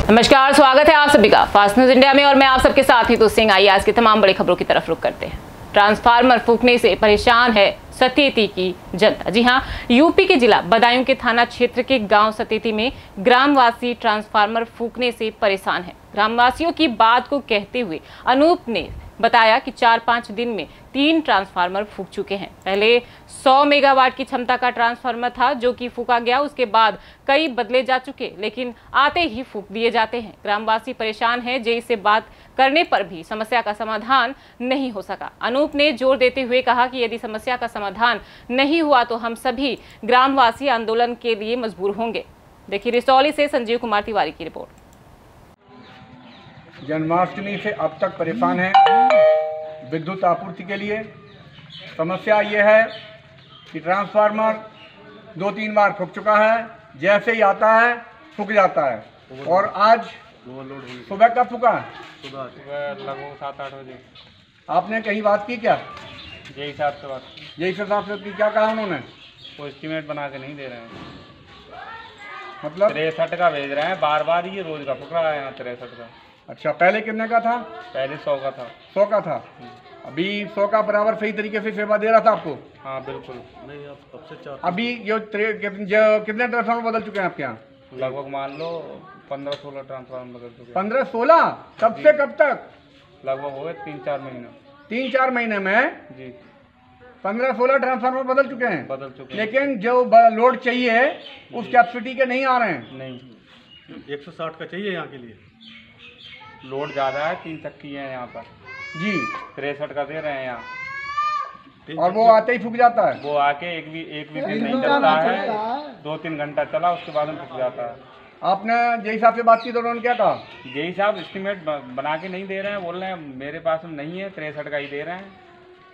नमस्कार, स्वागत है आप सभी का फास्ट न्यूज इंडिया में और मैं आप सबके साथ ही तो सिंह। आइए आज की तमाम बड़ी खबरों की तरफ रुख करते हैं। ट्रांसफार्मर फूकने से परेशान है सतेती की जनता। जी हां, यूपी के जिला बदायूं के थाना क्षेत्र के गांव सतेती में ग्रामवासी ट्रांसफार्मर फूकने से परेशान है। ग्रामवासियों की बात को कहते हुए अनूप ने बताया कि 4-5 दिन में 3 ट्रांसफार्मर फूक चुके हैं। पहले 100 मेगावाट की क्षमता का ट्रांसफार्मर था जो कि फूका गया, उसके बाद कई बदले जा चुके, लेकिन आते ही फूक दिए जाते हैं। ग्रामवासी परेशान हैं। जेई से बात करने पर भी समस्या का समाधान नहीं हो सका। अनूप ने जोर देते हुए कहा कि यदि समस्या का समाधान नहीं हुआ तो हम सभी ग्रामवासी आंदोलन के लिए मजबूर होंगे। देखिए रिसौली से संजीव कुमार तिवारी की रिपोर्ट। जन्माष्टमी से अब तक परेशान हैं विद्युत आपूर्ति के लिए। समस्या ये है कि ट्रांसफार्मर 2-3 बार फूक चुका है, जैसे ही आता है फूक जाता है। और आज सुबह कब फूका? सुबह लगभग 7-8 बजे। आपने कहीं बात की क्या? यही हिसाब से बात यही हिसाब से क्या कहा उन्होंने? वो एस्टीमेट बना के नहीं दे रहे हैं, मतलब 63 का भेज रहे हैं। बार बार ये रोज का फूक रहा है यहाँ 63 का। अच्छा, पहले कितने का था? पहले 100 का था। 100 का था। अभी 100 का बराबर सही तरीके से सेवा दे रहा था आपको? हाँ बिल्कुल। नहीं अब कब से 4 अभी कितने ट्रांसफार्मर बदल चुके हैं आपके यहाँ? लगभग मान लो 15-16 ट्रांसफार्मर बदल चुके हैं। 15-16? कब से कब तक? लगभग हो गए 3-4 महीने। 3-4 महीने में जी 15-16 ट्रांसफार्मर बदल चुके हैं। बदल चुके हैं। लेकिन जो लोड चाहिए उस कैपेसिटी के नहीं आ रहे हैं। नहीं 160 का चाहिए यहाँ के लिए। लोड ज़्यादा है, 3 चक्की है यहाँ पर जी। 63 का दे रहे हैं यहाँ। और वो आते ही फूक जाता है। वो आके एक भी दिन नहीं चलता है, 2-3 घंटा चला उसके बाद में फूक जाता है। आपने जय साहब से बात की तो उन्होंने क्या कहा? जेई साहब एस्टीमेट बना के नहीं दे रहे हैं, बोल रहे हैं मेरे पास में नहीं है, 63 का ही दे रहे हैं।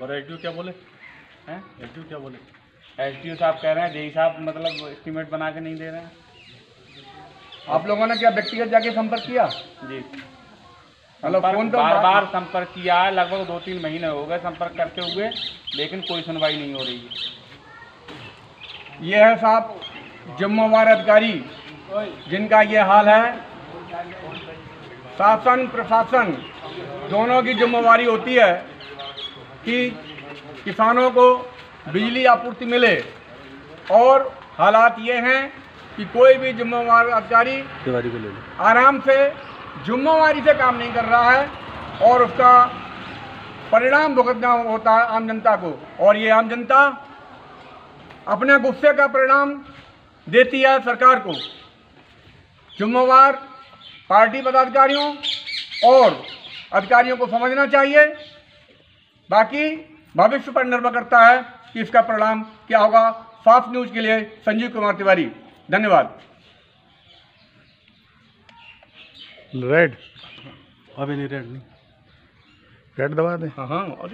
और एसडीओ क्या बोले? हैं एसडीओ क्या बोले? एसडीओ साहब कह रहे हैं जेई साहब मतलब एस्टीमेट बना के नहीं दे रहे हैं। आप लोगों ने क्या व्यक्तिगत जाके संपर्क किया? जी मतलब फोन पे बार बार संपर्क किया है, लगभग 2-3 महीने हो गए संपर्क करते हुए, लेकिन कोई सुनवाई नहीं हो रही है। ये है साहब जिम्मेवार अधिकारी जिनका ये हाल है। शासन प्रशासन दोनों की जिम्मेवारी होती है कि किसानों को बिजली आपूर्ति मिले, और हालात ये हैं कि कोई भी जिम्मेवार अधिकारी आराम से जिम्मेवारी से काम नहीं कर रहा है और उसका परिणाम भुगतना होता है आम जनता को। और ये आम जनता अपने गुस्से का परिणाम देती है सरकार को। जिम्मेवार पार्टी पदाधिकारियों और अधिकारियों को समझना चाहिए। बाकी भविष्य पर निर्भर करता है कि इसका परिणाम क्या होगा। फास्ट न्यूज के लिए संजीव कुमार तिवारी, धन्यवाद। रेड अभी नहीं, रेड नहीं, रेड दबा दे। हाँ।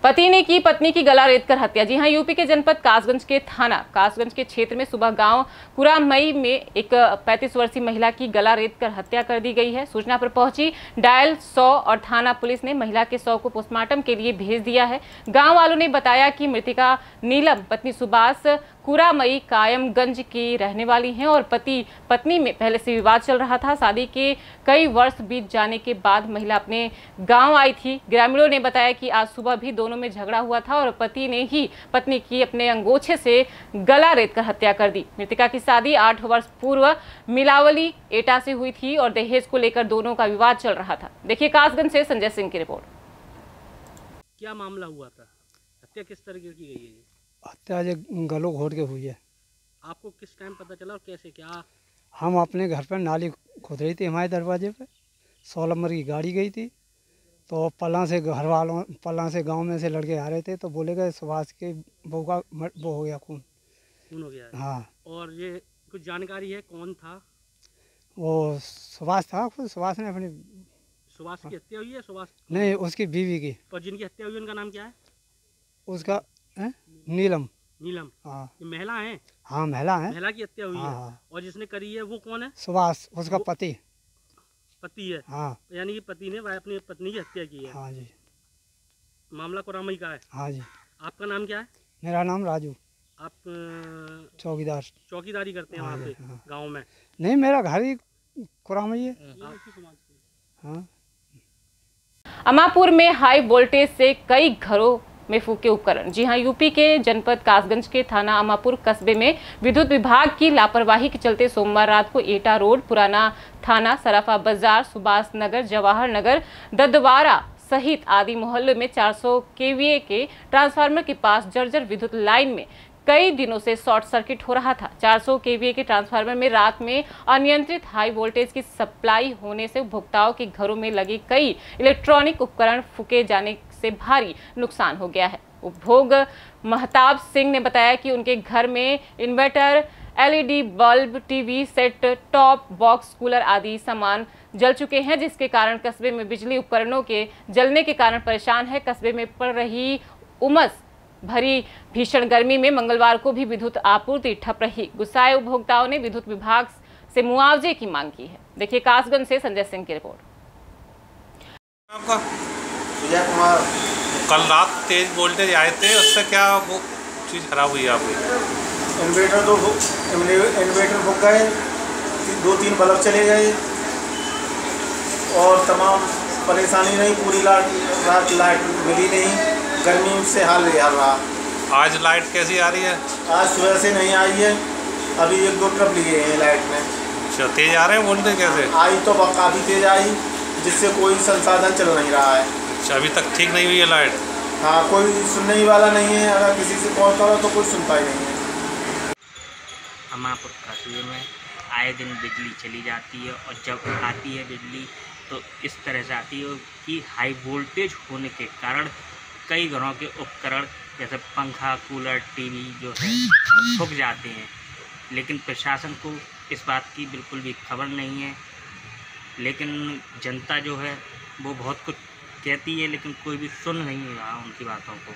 पति ने की पत्नी की गला रेतकर हत्या। जी हां, यूपी के जनपद कासगंज के थाना कासगंज के क्षेत्र में सुबह गांव कुरामई में एक 35 वर्षीय महिला की गला रेतकर हत्या कर दी गई है। सूचना पर पहुंची डायल 100 और थाना पुलिस ने महिला के शव को पोस्टमार्टम के लिए भेज दिया है। गांव वालों ने बताया कि मृतका नीलम पत्नी सुभाष कुरामई कायमगंज की रहने वाली हैं और पति पत्नी में पहले से विवाद चल रहा था। शादी के कई वर्ष बीत जाने के बाद महिला अपने गांव आई थी। ग्रामीणों ने बताया कि आज सुबह भी दोनों में झगड़ा हुआ था और पति ने ही पत्नी की अपने अंगोछे से गला रेतकर हत्या कर दी। मृतका की शादी 8 वर्ष पूर्व मिलावली एटा से हुई थी और दहेज को लेकर दोनों का विवाद चल रहा था। देखिए कासगंज से संजय सिंह की रिपोर्ट। क्या मामला हुआ था? हत्या किस तरीके की गई है? हत्या आज गलों घोट के हुई है। आपको किस टाइम पता चला और कैसे क्या? हम अपने घर पर नाली खोद रही थी, हमारे दरवाजे पे 100 नंबर की गाड़ी गई थी, तो पला से घर वालों पला से गांव में से लड़के आ रहे थे, तो बोले गए सुभाष के बहू का वो हो गया, खून हो गया है। हाँ। और ये कुछ जानकारी है कौन था? वो सुभाष था, खुद सुभाष ने अपनी सुभाष की हत्या हुई है? सुभाष नहीं, उसकी बीवी की। और जिनकी हत्या हुई उनका नाम क्या है? उसका नीलम। नीलम। हाँ। ये महिला है? हाँ महिला है। महिला की हत्या हुई है। हाँ। और जिसने करी है वो कौन है? सुभाष, उसका पति है। हाँ। यानी कि पति ने अपनी पत्नी की हत्या की है। हाँ जी। मामला कुरामई का है? हाँ जी। आपका नाम क्या है? मेरा नाम राजू। आप चौकीदार चौकीदारी करते हैं वहाँ पे? हाँ। गाँव में? नहीं, मेरा घर ही कुरामी है। हाँ। अमापुर में हाई वोल्टेज से कई घरों में फूके उपकरण। जी हां, यूपी के जनपद कासगंज के थाना अमापुर कस्बे में विद्युत विभाग की लापरवाही के चलते सोमवार रात को एटा रोड, पुराना थाना, सराफा बाजार, सुभाष नगर, जवाहर नगर, ददवारा सहित आदि मोहल्ले में 400 केवीए के ट्रांसफार्मर के पास जर्जर विद्युत लाइन में कई दिनों से शॉर्ट सर्किट हो रहा था। 400 केवीए के ट्रांसफार्मर में रात में अनियंत्रित हाई वोल्टेज की सप्लाई होने से उपभोक्ताओं के घरों में लगे कई इलेक्ट्रॉनिक उपकरण फूके जाने से भारी नुकसान हो गया है। उपभोग महताब सिंह ने बताया कि उनके घर में inverter, LED bulb, TV set, top box, cooler आदि सामान जल चुके हैं, जिसके कारण कस्बे में बिजली उपकरणों के जलने के कारण परेशान है। कस्बे में पड़ रही उमस भरी भीषण गर्मी में मंगलवार को भी विद्युत आपूर्ति ठप रही। गुस्साए उपभोक्ताओं ने विद्युत विभाग से मुआवजे की मांग की है। देखिए कासगंज से संजय सिंह की रिपोर्ट। आपका विजय कुमार। कल रात तेज वोल्टेज आए थे, उससे क्या वो चीज़ खराब हुई आपकी? इन्वर्टर फूक गए, 2-3 बल्ब चले गए और तमाम परेशानी रही। पूरी रात लाइट मिली नहीं, गर्मी से हाल रहा। आज लाइट कैसी आ रही है? आज सुबह से नहीं आई है, अभी 1-2 ट्रिप लिए हैं लाइट में। अच्छा, तेज आ रहे हैं वोल्टेज? कैसे आई तो काफ़ी तेज आई, जिससे कोई संसाधन चल नहीं रहा है। अच्छा, अभी तक ठीक नहीं हुई है लाइट? हाँ, कोई सुनने वाला नहीं है। अगर किसी से कॉल करो तो कोई सुनता ही नहीं है। अमापुर कस्बे में आए दिन बिजली चली जाती है और जब आती है बिजली तो इस तरह से आती है कि हाई वोल्टेज होने के कारण कई घरों के उपकरण जैसे पंखा, कूलर, टीवी जो है वो फूक जाते हैं। लेकिन प्रशासन को इस बात की बिल्कुल भी खबर नहीं है। लेकिन जनता जो है वो बहुत कुछ कहती है, लेकिन कोई भी सुन नहीं रहा उनकी बातों को।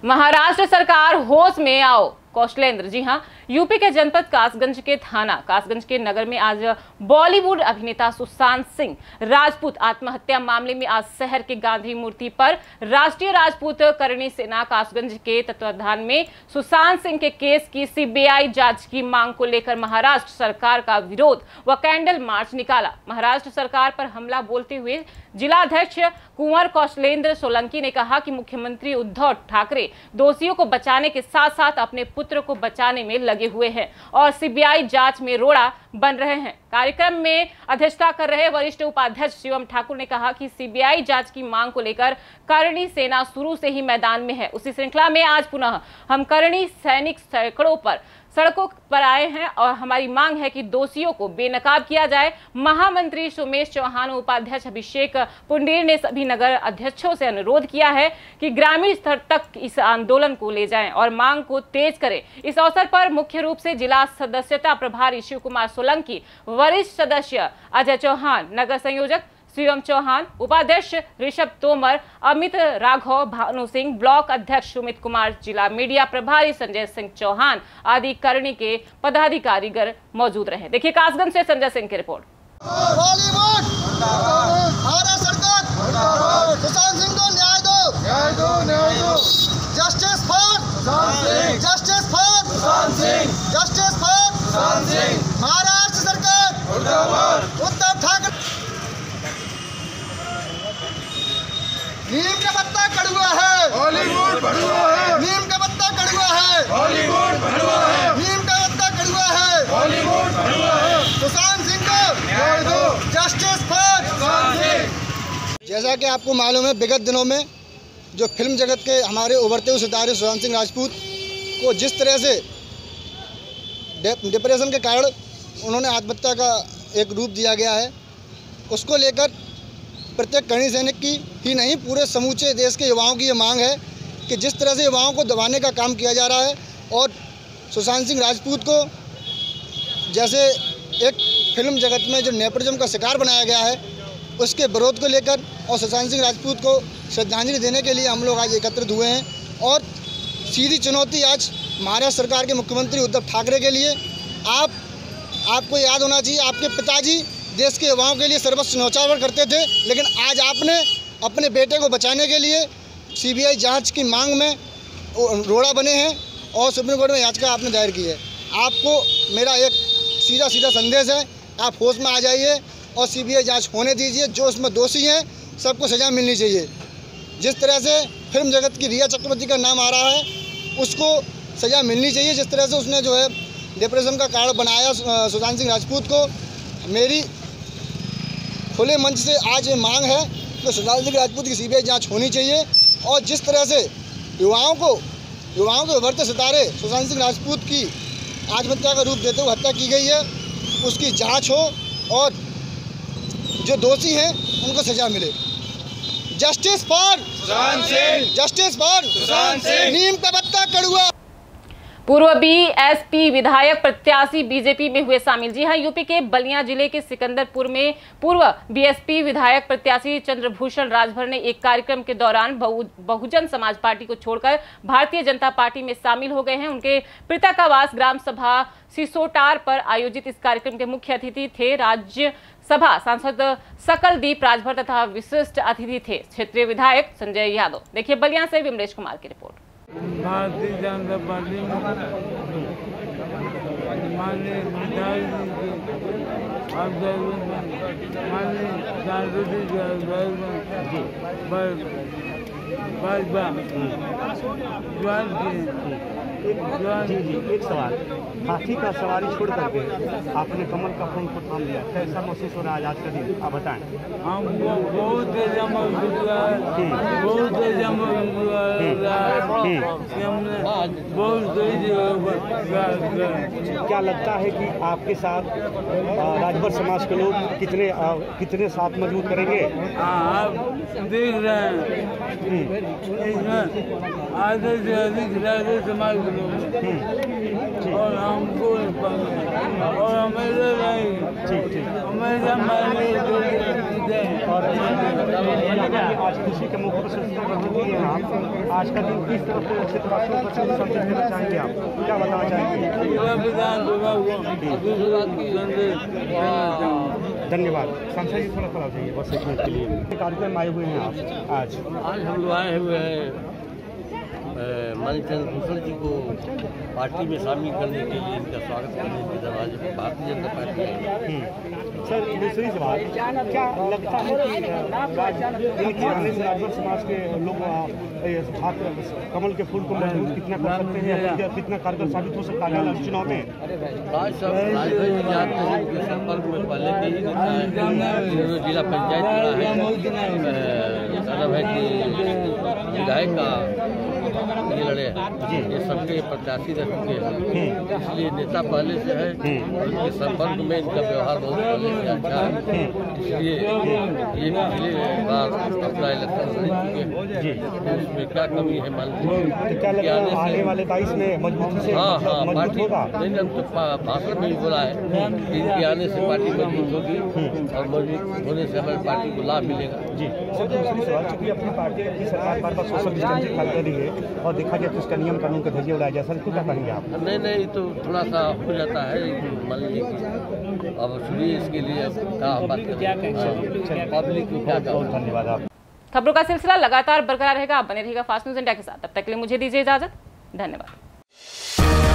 महाराष्ट्र सरकार होश में आओ, कौशलेंद्र। जी हां, यूपी के जनपद कासगंज के थाना कासगंज के नगर में आज बॉलीवुड अभिनेता सुशांत सिंह राजपूत आत्महत्या मामले में आज शहर के गांधी मूर्ति पर राष्ट्रीय राजपूत करणी सेना कासगंज के तत्वाधान में सुशांत सिंह के केस की सीबीआई जांच की मांग को लेकर महाराष्ट्र सरकार का विरोध व कैंडल मार्च निकाला। महाराष्ट्र सरकार पर हमला बोलते हुए जिलाध्यक्ष कुंवर कौशलेंद्र सोलंकी ने कहा कि मुख्यमंत्री उद्धव ठाकरे दोषियों को बचाने के साथ साथ अपने पुत्र को बचाने में लगे हुए हैं और सीबीआई जांच में रोड़ा बन रहे हैं। कार्यक्रम में अध्यक्षता कर रहे वरिष्ठ उपाध्यक्ष शिवम ठाकुर ने कहा कि सीबीआई जांच की मांग को लेकर करणी सेना शुरू से ही मैदान में है। उसी श्रृंखला में आज पुनः हम करणी सैनिक सड़कों पर आए हैं और हमारी मांग है कि दोषियों को बेनकाब किया जाए। महामंत्री सोमेश चौहान और उपाध्यक्ष अभिषेक पुंडीर ने सभी नगर अध्यक्षों से अनुरोध किया है कि ग्रामीण स्तर तक इस आंदोलन को ले जाएं और मांग को तेज करें। इस अवसर पर मुख्य रूप से जिला सदस्यता प्रभारी शिव कुमार सोलंकी, वरिष्ठ सदस्य अजय चौहान, नगर संयोजक शिवम चौहान, उपाध्यक्ष ऋषभ तोमर, अमित राघव, भानु सिंह, ब्लॉक अध्यक्ष सुमित कुमार, जिला मीडिया प्रभारी संजय सिंह चौहान आदि करणी के पदाधिकारीगण मौजूद रहे। देखिए कासगंज से संजय सिंह की रिपोर्ट। बॉलीवुड भारत सरकार सुशांत सिंह को न्याय दो, न्याय दो, न्याय दो। Justice for Sushant Singh, justice for Sushant Singh, justice for Sushant Singh. Maharashtra सरकार मुर्दाबाद। उद्धव ठाकरे। नीम का पत्ता कड़वा है, बॉलीवुड भड़ुआ है। नीम का पत्ता कड़वा है, बॉलीवुड भड़ुआ है। नीम का पत्ता कड़वा है, बॉलीवुड भड़ुआ है। सुशांत सिंह को न्याय दो, जस्टिस फॉर सुशांत सिंह। जैसा कि आपको मालूम है, विगत दिनों में जो फिल्म जगत के हमारे उभरते हुए सितारे सुशांत सिंह राजपूत को जिस तरह से डिप्रेशन के कारण उन्होंने आत्महत्या का एक रूप दिया गया है, उसको लेकर प्रत्येक करणी सैनिक की ही नहीं पूरे समूचे देश के युवाओं की ये मांग है कि जिस तरह से युवाओं को दबाने का काम किया जा रहा है और सुशांत सिंह राजपूत को जैसे एक फिल्म जगत में जो नेपोटिज्म का शिकार बनाया गया है, उसके विरोध को लेकर और सुशांत सिंह राजपूत को श्रद्धांजलि देने के लिए हम लोग आज एकत्रित हुए हैं। और सीधी चुनौती आज महाराष्ट्र सरकार के मुख्यमंत्री उद्धव ठाकरे के लिए, आपको याद होना चाहिए, आपके पिताजी देश के युवाओं के लिए सर्वस्व न्यौछावर करते थे, लेकिन आज आपने अपने बेटे को बचाने के लिए सीबीआई जांच की मांग में रोड़ा बने हैं और सुप्रीम कोर्ट में याचिका आपने दायर की है। आपको मेरा एक सीधा सीधा संदेश है, आप होश में आ जाइए और सीबीआई जांच होने दीजिए। जो उसमें दोषी हैं सबको सज़ा मिलनी चाहिए। जिस तरह से फिल्म जगत की रिया चक्रवर्ती का नाम आ रहा है, उसको सज़ा मिलनी चाहिए। जिस तरह से उसने जो है डिप्रेशन का कारण बनाया सुशांत सिंह राजपूत को, मेरी खुले मंच से आज ये मांग है कि सुशांत सिंह राजपूत की सीबीआई जांच होनी चाहिए। और जिस तरह से युवाओं के उभरते सितारे सुशांत सिंह राजपूत की आत्महत्या का रूप देते हुए हत्या की गई है, उसकी जांच हो और जो दोषी हैं उनको सजा मिले। Justice for Sushant Singh, justice for Sushant Singh. नीम का पत्ता कड़ुआ। पूर्व बीएसपी विधायक प्रत्याशी बीजेपी में हुए शामिल। जी हां, यूपी के बलिया जिले के सिकंदरपुर में पूर्व बीएसपी विधायक प्रत्याशी चंद्रभूषण राजभर ने एक कार्यक्रम के दौरान बहुजन समाज पार्टी को छोड़कर भारतीय जनता पार्टी में शामिल हो गए हैं। उनके पितृकावास ग्राम सभा सिसोटार पर आयोजित इस कार्यक्रम के मुख्य अतिथि थे राज्यसभा सांसद सकलदीप राजभर तथा विशिष्ट अतिथि थे क्षेत्रीय विधायक संजय यादव। देखिए बलिया से विमलेश कुमार की रिपोर्ट। भारतीय जनता पार्टी माननीय एक सवाल, हाथी का सवारी छोड़ करके आपने कमल का फूल को थाम लिया, कैसा महसूस हो रहा है आज का दिन, आप बताएं। हम बहुत क्या लगता है कि आपके साथ राजभर समाज के लोग कितने साथ मजबूत करेंगे? आप देख रहे हैं इसमें आधे से अधिक राजभर समाज के लोग और हमको और हमेशा रहेगी, हमेशा और आज खुशी के मौके पर आज का दिन किस तरह से क्षेत्रवासियों को संदेश देना चाहेंगे, आप क्या बताना चाहेंगे? धन्यवाद। सांसद जी थोड़ा खड़ा हो जाइए बस एक मिनट के लिए। कार्यक्रम आए हुए हैं आप आज हम लोग आए हुए हैं माननीय चंद्रभूषण जी को पार्टी में शामिल करने के लिए, इनका स्वागत करने के दरवाजे पर भारतीय जनता पार्टी आई। सर दूसरी सवाल, क्या लगता है कि इनके आने से राजभर समाज के लोग कमल के फूल को मजबूत कितना कर सकते हैं, कितना कारगर साबित हो सकता है चुनाव में? संपर्क में पहले भी जिला पंचायत है कि विधायक का ये लड़े ये सबके प्रत्याशी रह चुके हैं, इसलिए नेता पहले से है और इनके संपर्क में इनका व्यवहार बहुत पहले से अच्छा है, इसलिए ये पिछले बार अपना इलेक्शन लड़ चुके हैं। इसमें क्या कमी है मान लीजिए आने वाले 22 में मजबूती से हाँ पार्टी नहीं, हम तो भाषण में ही बोला है कि इनके आने से पार्टी मजबूत होगी और मजबूत होने से हमारी पार्टी को लाभ मिलेगा। जी सर, दूसरी सवाल, चूँकि अपनी पार्टी की सरकार बार बार सोशल डिस्टेंसिंग कर रही है और देखा जाए तो इसका नियम कानून का धज्जियां उड़ाया जाए, सर क्या कहेंगे आप? नहीं तो थोड़ा सा हो जाता है, मान लीजिए कि अब सुनिए इसके लिए क्या बात करें, पब्लिक को क्या कहो। धन्यवाद। आप खबरों का सिलसिला लगातार बरकरार रहेगा, आप बने रहेगा फास्ट न्यूज इंडिया के साथ। तब तक के लिए मुझे दीजिए इजाजत, धन्यवाद।